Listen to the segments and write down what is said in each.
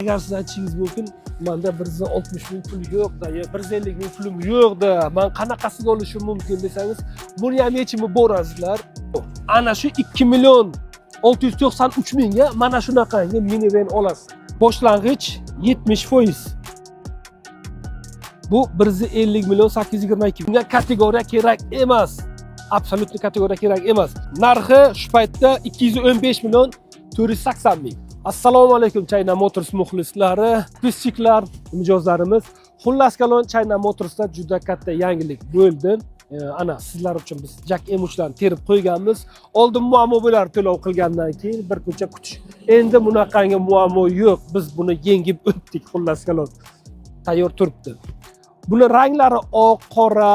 Agar siz aytishingiz mumkin, menda 160 ming pul yo'q-da, 150 ming pulim yo'q-da, men qanaqasiga olishim mumkin desangiz, buni ham yechimi bor azizlar. Ana shu 2 million 693 mingga mana shunaqangi minivan olasiz. Boshlang'ich 70%. Bu 150 million 822 mingga kategoriya kerak emas. Absolut kategoriya kerak emas. Narxi shu paytda 215 million 480 ming. Assalomu alaykum China Motors muxlislari, pissiklar, mijozlarimiz. Xullas kalon China Motorsda juda katta yangilik bo'ldi. Ana sizlar uchun biz Jack M3larni terib qo'yganmiz. Oldin muammo bo'lar to'lov qilgandan keyin bir kuncha kutish. Endi bunaqangi muammo yo'q. Biz buni yengib o'tdik xullas kalon. Tayyor turibdi. Buni ranglari oq, qora,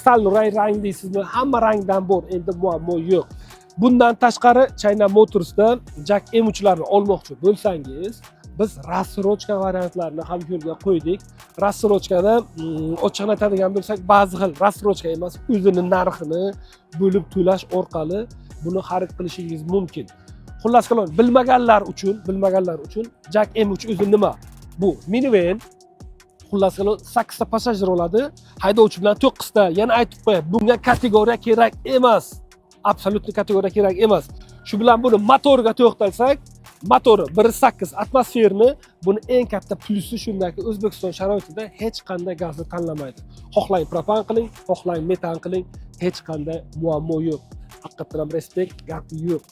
samuray rang deysizmi? Hamma rangdan bor. Endi muammo yo'q. Bundan tashqari China Motorsda Jack M3larni olmoqchi bo'lsangiz, biz rassrochka variantlarini ham yo'lga qo'ydik. Rassrochkada ochiqni aytadigan bo'lsak, ba'zi xil rassrochka emas, o'zini narxini bo'lib to'lash orqali buni xarid qilishingiz mumkin. Xullas kalon, bilmaganlar uchun Jack M3 o'zi nima? Bu minivan. Xullas kalon 8 ta passajir oladi, haydovchi bilan 9 ta. Yana aytib qo'yay, bunga kategoriya kerak emas. Absolut kategoriya kerak emas. Shu bilan buni motoriga to'xtalsak, motori 1.8 atmosferni, buni eng katta plusi shundaki, O'zbekiston sharoitida hech qanday gazni tanlamaydi. Xohlang propan qiling, xohlang metan qiling, hech qanday muammo yo'q. Haqiqatan ham respekt, gap yo'q.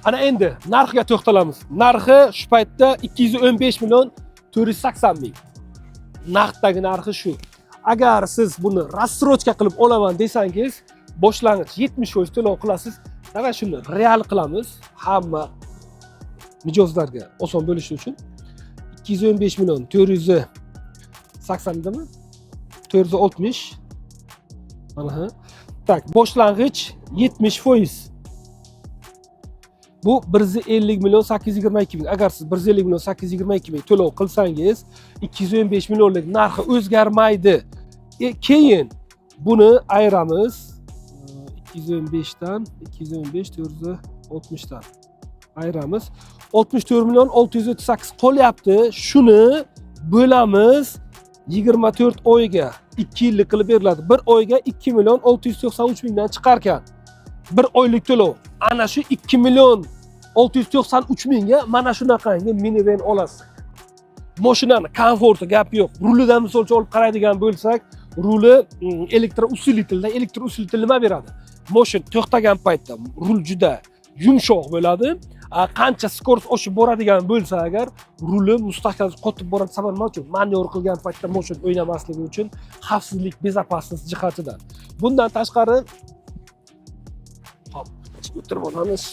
Ana endi narxiga to'xtalamiz. Narxi shu paytda 215 million 480 ming. Naqddagi narxi shu. Agar siz buni rassrochka qilib olaman desangiz, boshlang'ich 70% to'lov qilasiz. Mana shuni real qilamiz. Hamma mijozlarga oson bo'lishi uchun 215 million 480 demi? 460. Mana. Tak, boshlang'ich 70%. Bu 150 million 822 ming. Agar siz 150 million 822 ming to'lov qilsangiz, 215 millionlik narxi o'zgarmaydi. Keyin buni ayiramiz 215 dan 460 dan ayiramiz. 64 million 638 qolyapti. Shuni bo'lamiz 24 oyga 2 yillik qilib beriladi. Bir oyga 2 million 693 mingdan chiqar ekan. Bir oylik to'lov. Ana shu 2 million 693 mingga mana shunaqangi minivan olasiz. Mashinani komforti gap yo'q. Rulidan misolcha olib qaraydigan bo'lsak, ruli elektr nima beradi? Mashin to'xtagan paytda rul juda yumshoq bo'ladi. Qancha skorost oshib boradigan bo'lsa agar, ruli mustahkam qotib boradi. Sababi nima uchun? Manevr qilgan paytda mashin o'ynamasligi uchun, xavfsizlik, bezopasnost jihatidan. Bundan tashqari o'tirib olamiz.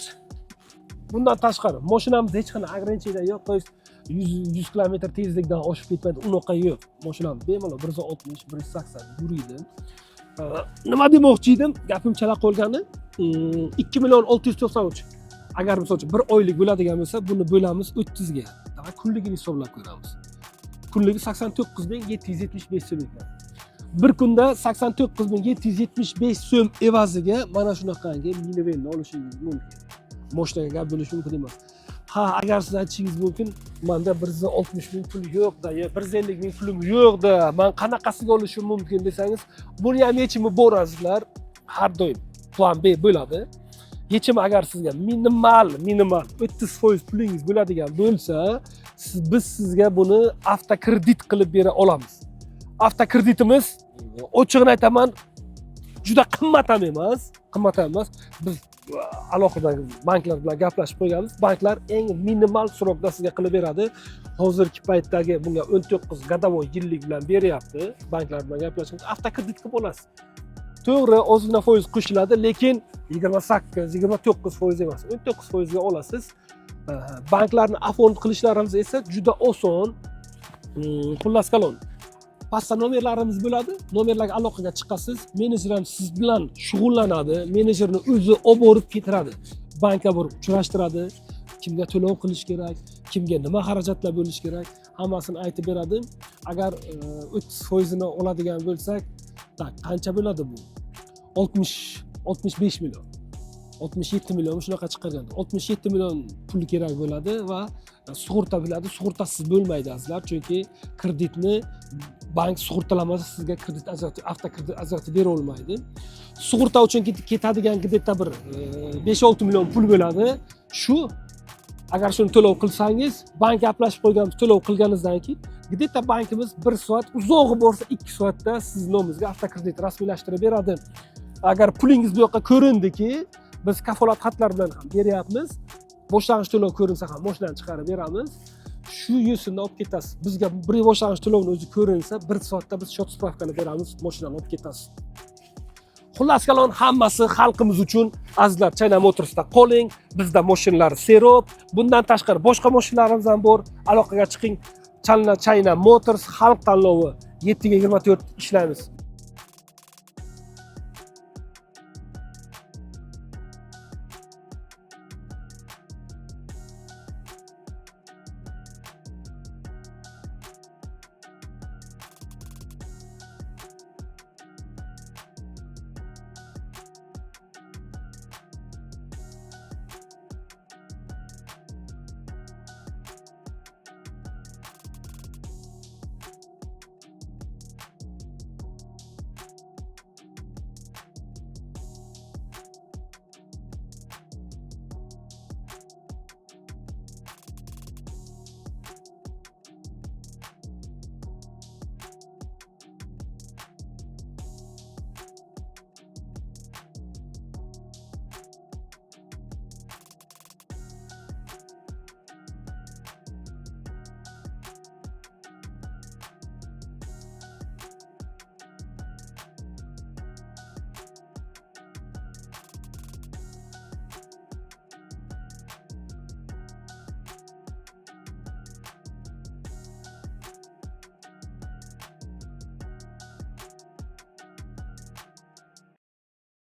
Bundan tashqari mashinamizda hech qanday ограничение yo'q. To есть 100 km tezlikdan oshib ketmaydi, unaqa yo'q. Mashinamiz bemalol 160, 180 yuriydi. Nima demoqchi edim? Gapim chala qolgani, 2 million 693. Agar masalan bir oylik bo'ladigan bo'lsa, buni bo'lamiz 30 ga. Demak, kunligini hisoblab ko'ramiz. Kunligi 89775 so'm ekan. Bir kunda 89775 so'm evaziga mana shunaqangi minivanni olishingiz mumkin. Moshinaga gap bo'lishi mumkin emas. Ha, agar siz aytishingiz mumkin, menda 160 ming pul yo'q-da, 150 ming pulim yo'q-da, men qanaqasiga olishim mumkin desangiz, buni ham yechimi bor azizlar. Har doim plan B bo'ladi. Yechimi agar sizga minimal 30% pulingiz bo'ladigan bo'lsa, biz sizga buni avtokredit qilib bera olamiz. Avtokreditimiz, ochiqni aytaman, juda qimmat ham emas. Biz alohida banklar bilan gaplashib qo'yganmiz. Banklar eng minimal srokda sizga qilib beradi. Hozirgi paytdagi bunga 19 gadovoy yillik bilan beryapti. Banklar bilan gaplashib, avtokredit qilib olasiz. To'g'ri, ozgina foiz qo'shiladi, lekin 28-29% emas, 19% ga olasiz. Banklarni afond qilishlaringiz esa juda oson. Xullas kalon. Pastda nomerlarimiz bo'ladi. Nomerlarga aloqaga chiqasiz. Menejer ham siz bilan shug'ullanadi. Menejerni o'zi olib borib ketiradi. Bankka borib uchrashtiradi. Kimga to'lov qilish kerak, kimga nima xarajatlar bo'lish kerak, hammasini aytib beradi. Agar 30% ni oladigan bo'lsak, qancha bo'ladi bu? 65 million. 67 million shunaqa chiqargan. 67 million pul kerak bo'ladi va sug'urta bo'ladi. Sug'urtasiz bo'lmaydi azizlar, chunki kreditni bank sug'urtalamasa sizga kredit avtokredit ajratib bera olmaydi. Sug'urta uchun ketadigan где-то bir 5-6 million pul bo'ladi. Shu agar shuni to'lov qilsangiz, bank aplashib qo'yganmiz, to'lov qilganingizdan keyin где-то bankimiz 1 soat, uzog'i bo'lsa 2 soatda siz nomingizga avtokredit rasmiylashtirib beradi. Agar pulingiz bu yoqqa ko'rindiki, biz kafolat xatlari bilan ham beryapmiz. Boshlang'ich to'lov ko'rinsa ham mashinani chiqarib beramiz. Shu yo'sinda olib ketasiz. Bizga bir boshlang'ich to'lovni o'zi ko'rinsa, 1 soatda biz shot spravkani beramiz, mashinani olib ketasiz. Xullas kalon hammasi xalqimiz uchun azizlar, China Motors'da qoling. Bizda mashinalar serob, bundan tashqari boshqa mashinalarimiz ham bor. Aloqaga chiqing. China Motors xalq tanlovi 7 ga 24 ishlaymiz.